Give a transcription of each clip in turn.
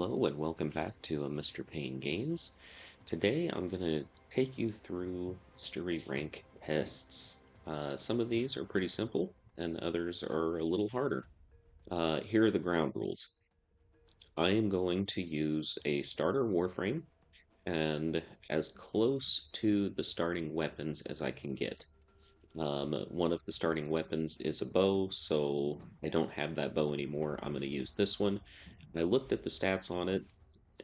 Hello and welcome back to Mr. Payne Games. Today I'm going to take you through Mastery Rank tests. Some of these are pretty simple and others are a little harder. Here are the ground rules. I am going to use a starter Warframe and as close to the starting weapons as I can get. One of the starting weapons is a bow, so I don't have that bow anymore. I'm going to use this one. I looked at the stats on it,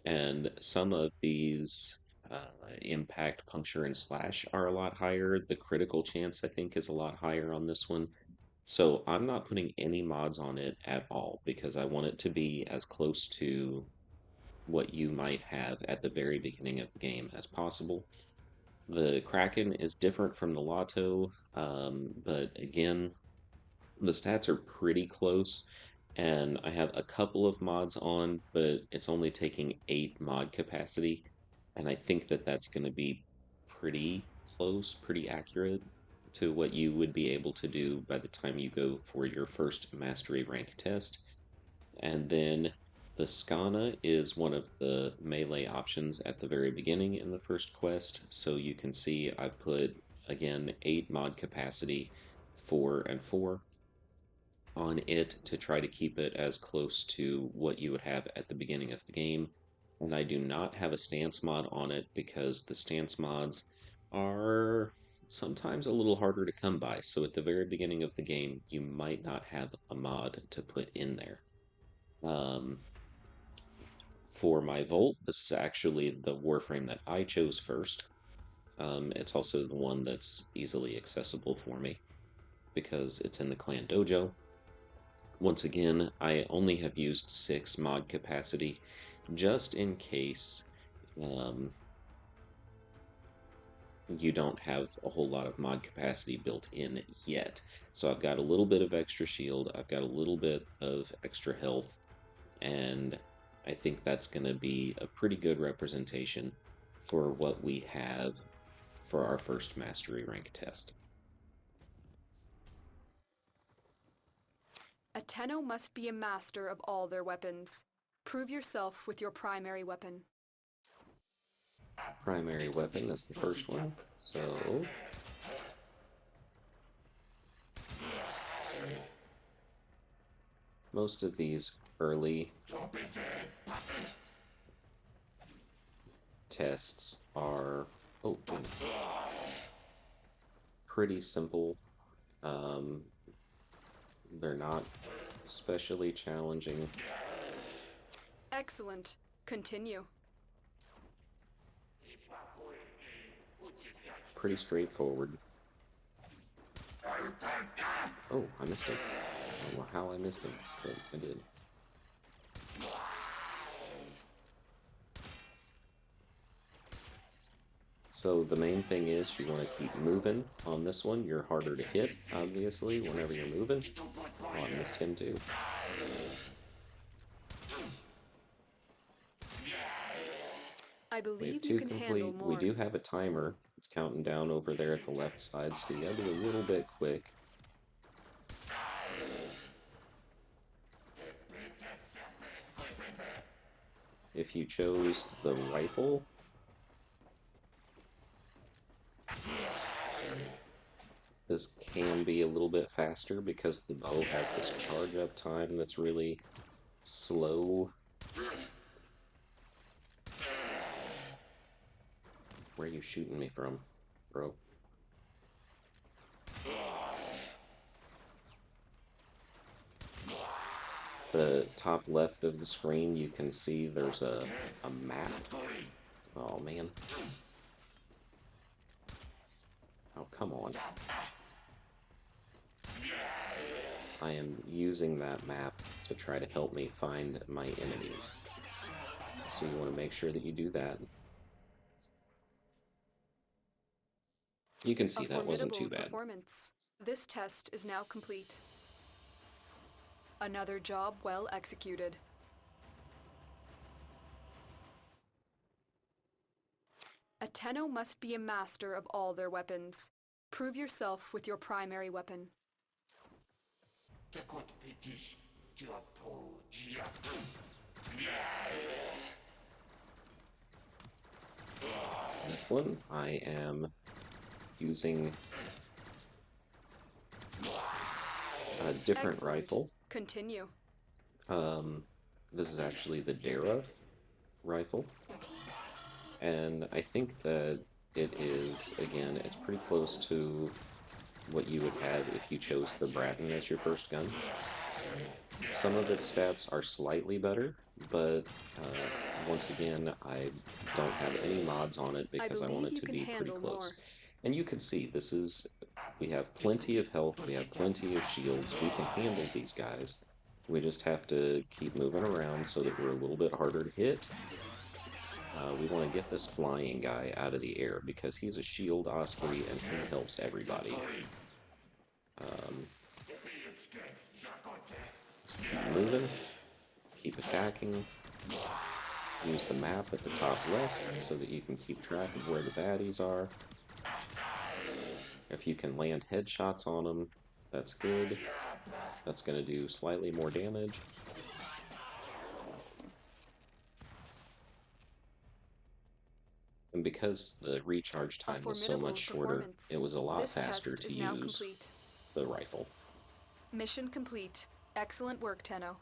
and some of these impact, puncture, and slash are a lot higher. The critical chance, I think, is a lot higher on this one. So I'm not putting any mods on it at all because I want it to be as close to what you might have at the very beginning of the game as possible. The Kraken is different from the Lotto, but again, the stats are pretty close, and I have a couple of mods on, but it's only taking 8 mod capacity, and I think that that's going to be pretty close, pretty accurate to what you would be able to do by the time you go for your first mastery rank test. And then the Skana is one of the melee options at the very beginning in the first quest, so you can see I put, again, 8 mod capacity, 4 and 4 on it to try to keep it as close to what you would have at the beginning of the game. And I do not have a stance mod on it because the stance mods are sometimes a little harder to come by. So at the very beginning of the game, you might not have a mod to put in there. Um, for my Volt, this is actually the Warframe that I chose first. It's also the one that's easily accessible for me because it's in the clan dojo. Once again, I only have used 6 mod capacity just in case um, you don't have a whole lot of mod capacity built in yet. So I've got a little bit of extra shield, I've got a little bit of extra health, and I think that's going to be a pretty good representation for what we have for our first mastery rank test. A Tenno must be a master of all their weapons. Prove yourself with your primary weapon. Primary weapon is the first one, so most of these early tests are, oh goodness, pretty simple. Um, they're not especially challenging. Excellent. Continue. Pretty straightforward. Oh, I missed it. I don't know how I missed it, but I did. So the main thing is you want to keep moving on this one. You're harder to hit, obviously, whenever you're moving. Oh, I missed him too. I We have believe you 2 can handle complete. We more. do have a timer. It's counting down over there at the left side, so you gotta be a little bit quick. If you chose the rifle, this can be a little bit faster because the bow has this charge up time that's really slow. Where are you shooting me from, bro? The top left of the screen, you can see there's a map. Oh, man. Oh, come on. I am using that map to try to help me find my enemies. So you want to make sure that you do that. You can see A that wasn't too formidable bad. performance. This test is now complete. Another job well executed. A Tenno must be a master of all their weapons. Prove yourself with your primary weapon. next one, I am using a different Excellent. rifle. Continue. Um, this is actually the Dara rifle, and I think that it is, again, it's pretty close to what you would have if you chose the Bratton as your first gun. Some of its stats are slightly better, but once again, I don't have any mods on it I because I want believe it you to can be pretty handle close. more. And you can see, we have plenty of health, we have plenty of shields, we can handle these guys. We just have to keep moving around so that we're a little bit harder to hit. We want to get this flying guy out of the air because he's a shield osprey and he helps everybody. Um, just keep moving, keep attacking. Use the map at the top left so that you can keep track of where the baddies are. If you can land headshots on them, that's good. That's going to do slightly more damage. And because the recharge A time was so much formidable shorter, it performance. was a lot This faster test to is now use complete. the rifle. Mission complete. Excellent work, Tenno.